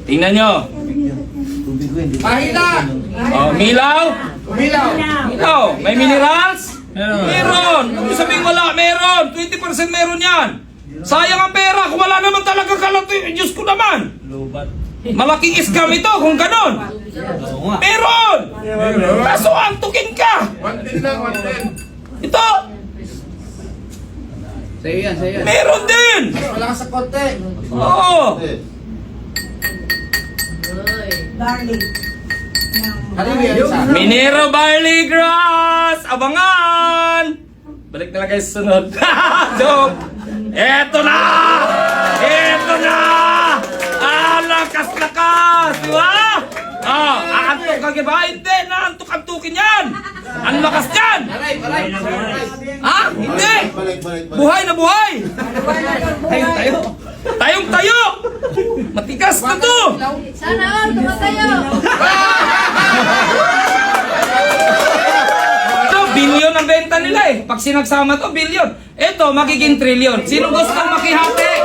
Tingnan nyo. Mahina! Oh, milaw. Umilaw! Milaw. May minerals? Meron. Kung sabihin wala, meron. 20% meron yan. Sayang ang pera kung wala naman talaga kalat. Diyos ko naman. Malaking scam ito kung ganon. Meron. Kaso antukin ka. 110 lang, 110. Ito. Sa'yo yan, sa'yo yan. Meron din. Wala ka sa konti. Oo. Barley. Ano yan sa? Minero Barley Grass. Abangan. Balik na lang kayo sa sunod. Joke. Eto na. Eto na. Lakas-lakas. Diba? Oh, aantok ka ba? Hindi. Naantok-antukin yan. Ang lakas yan. Aray, aray. Ha? Hindi. Buhay na buhay. Tayo. Tayong tayo. Matigas na to. Sana all, tumatayo. Ito, bilyon ang benta nila eh. Pag sinagsama to, bilyon. Ito, magiging trilyon. Sino gusto makihati?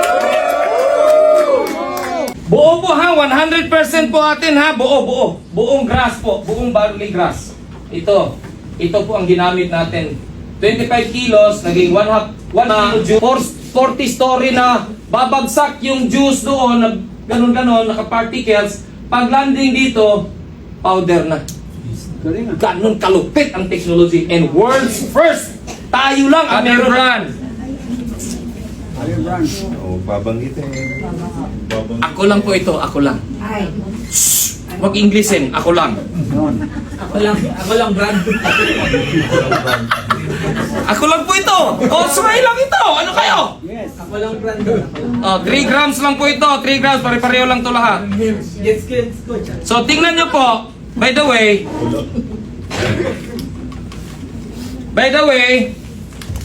Buo po ha, 100% po atin ha. Buo. Buong grass po, buong barley grass. Ito po ang ginamit natin. 25 kilos, naging 1 kilo juice. 40 story na babagsak yung juice doon, na ganon-ganon, naka-particles. Pag landing dito, powder na. Ganon kalupit ang technology. And world's first. Tayo lang ang meron. Brand. Oh, babanggitin. Ako lang po ito, ako lang. Ay. Huwag Englishin, ako lang. Ako lang brand. Ako lang po ito. Oh, sumay lang ito. Ano kayo? Yes. Ako lang brand. Oh, 3 grams lang po ito. 3 grams, pare-pareho lang to lahat. Gets coach. So, tingnan nyo po. By the way,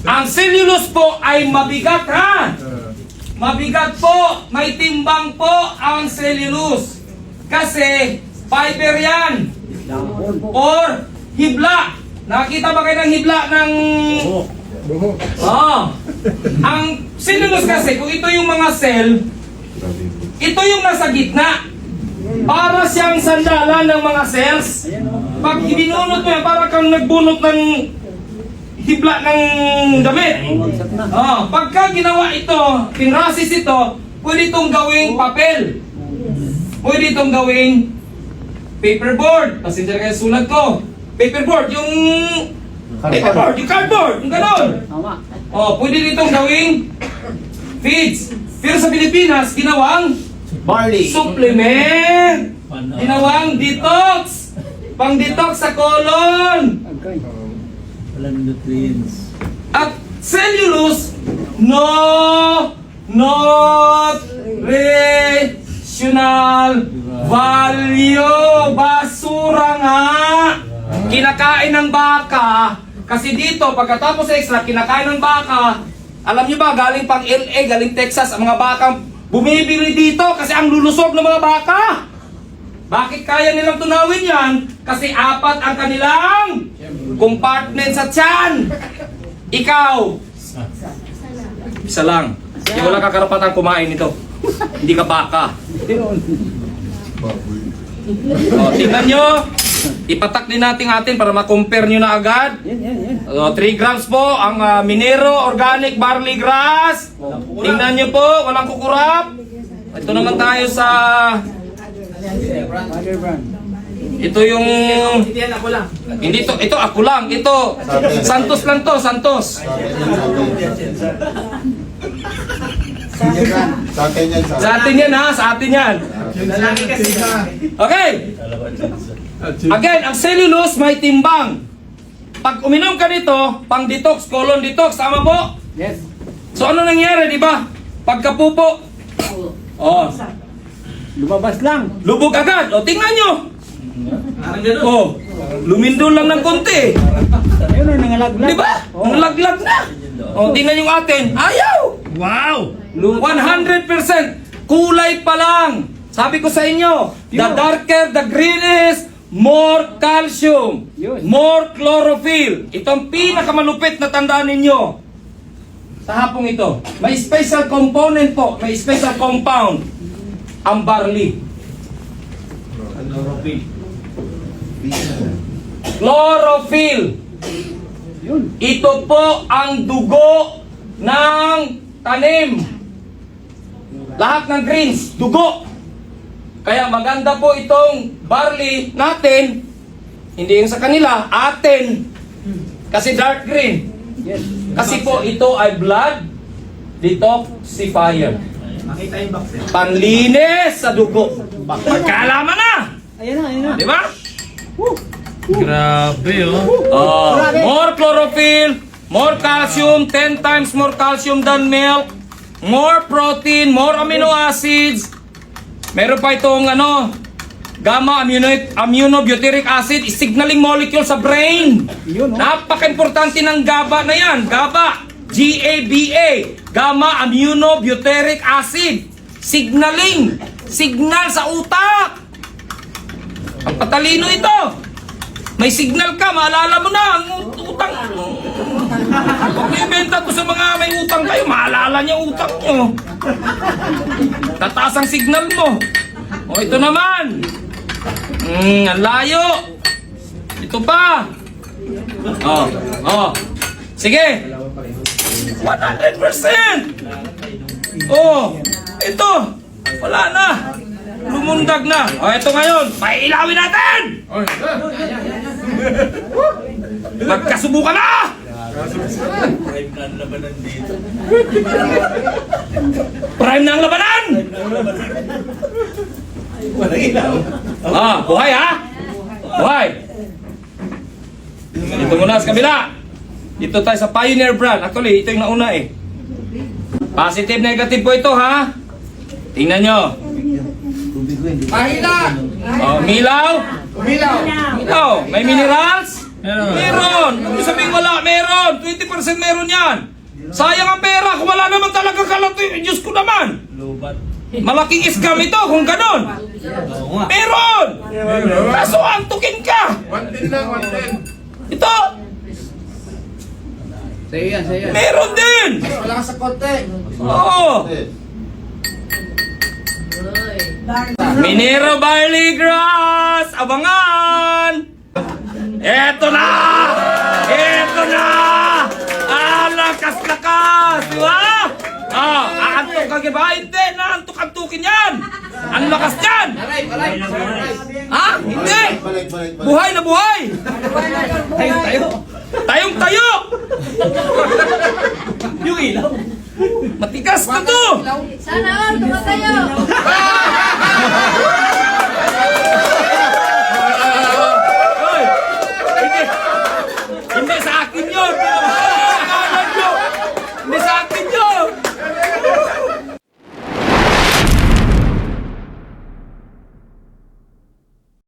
ang cellulose po ay mabigat ha. Mabigat po. May timbang po ang cellulose. Kasi fiber yan. Or hibla. Nakita ba kayo ng hibla ng... Oh. Ang cellulose kasi, kung ito yung mga cell, ito yung nasa gitna. Para siyang sandalan ng mga cells. Pag binunot mo yan, para kang nagbunot ng hibla ng damit. Oh, pagka ginawa ito, pinrasis ito, pwede itong gawing papel. Pwede itong gawing paperboard. Pasensya kayo sulat ko. Paperboard, yung paperboard, yung cardboard, yung ganon. Oh, pwede ditong gawing feeds. Pero sa Pilipinas, ginawang Barley. supplement. Ginawang detox. Pang detox sa colon. Walang nutrients. At cellulose, nutritional value. Basura nga. Kinakain ng baka. Kasi dito, pagkatapos sa extract, kinakain ng baka. Alam niyo ba, galing pang LA, galing Texas, ang mga bakang bumibili dito kasi ang lulusog ng mga baka. Bakit kaya nilang tunawin yan? Kasi 4 ang kanilang compartment sa tiyan. Ikaw, isa lang. Hindi wala ka karapatan kumain ito. Hindi ka baka. O, tingnan nyo. Ipatak din natin para ma-compare nyo na agad. O, 3 grams po ang Minero Organic Barley Grass. Tingnan nyo po, walang kukurap. Ito naman tayo sa... Ito yung... Hindi yan ako lang. Hindi to, ito ako lang. Ito, Santos lang to, Santos. Sa atin yan, Sa atin yan ha, sa atin yan. Lalaki kasi. Okay. Again, ang cellulose may timbang. Pag uminom ka nito, pang detox, colon detox, tama po? Yes. So ano nangyari, di ba? Pagkapupo, oh, Lumabas lang. lubog agad. O, tingnan nyo. Oh, lumindol lang ng konti. Ayun o, nangalaglag. Di ba? Nalaglag na. O, tingnan yung atin. Ayaw. Wow! 100% kulay pa lang. Sabi ko sa inyo, the darker the green is, more calcium, more chlorophyll. Ito ang pinakamalupit na tandaan ninyo. Sa hapong ito, may special component po, may special compound, ang barley. Chlorophyll. Yun. Ito po ang dugo ng tanim. Lahat ng greens, dugo. Kaya maganda po itong barley natin, hindi yung sa kanila, atin. Kasi dark green. Yes. Kasi po ito ay blood detoxifier. Makita yung box eh. Panlinis sa dugo. Magkaalaman na! Ayan na, ayan na. Di ba? Grabe, oh. More chlorophyll, more calcium, 10 times more calcium than milk, more protein, more amino acids. Meron pa itong gamma aminobutyric acid, signaling molecule sa brain. Yun, oh. Napaka-importante ng GABA na yan. GABA, G-A-B-A, gamma aminobutyric acid. Signaling, signal sa utak. Ang patalino ito. May signal ka, maalala mo na ang utang. Huwag niyo ibenta to sa mga may utang kayo, maalala niyo utang niyo. Tataas ang signal mo. O ito naman. Ang layo. Ito pa. Sige. 100%. Ito. Wala na. Lumundag na. Ito ngayon. Pailawin natin. Magkasubukan na. Prime na ang labanan. Buhay ha. Buhay. Dito muna sa kabila. Dito tayo sa Pioneer brand. Actually, ito yung nauna eh. Positive, negative po ito ha. Tingnan nyo. Mahina! Milaw. Umilaw! Milaw. May minerals? Meron. Kung sabihin wala, meron. 20% meron yan. Sayang ang pera kung wala naman talaga kalat. Diyos ko naman. Malaking scam ito kung ganon. Meron. Kaso antukin ka. 110 lang, 110. Ito. Sa'yo yan, sa'yo yan. Meron din. Wala ka sa konti. Oo. Minero barley grass. Abangan. Eto na. Eto na. Lakas-lakas. Di ba? Aantok ka ba? Hindi. Naantok-antukin yan. Ang lakas yan. Alive! Ha? Hindi. Balik. Buhay na buhay. Tayo. Tayong tayo. Yung ilaw. Matigas na to. Sana all tumatayo!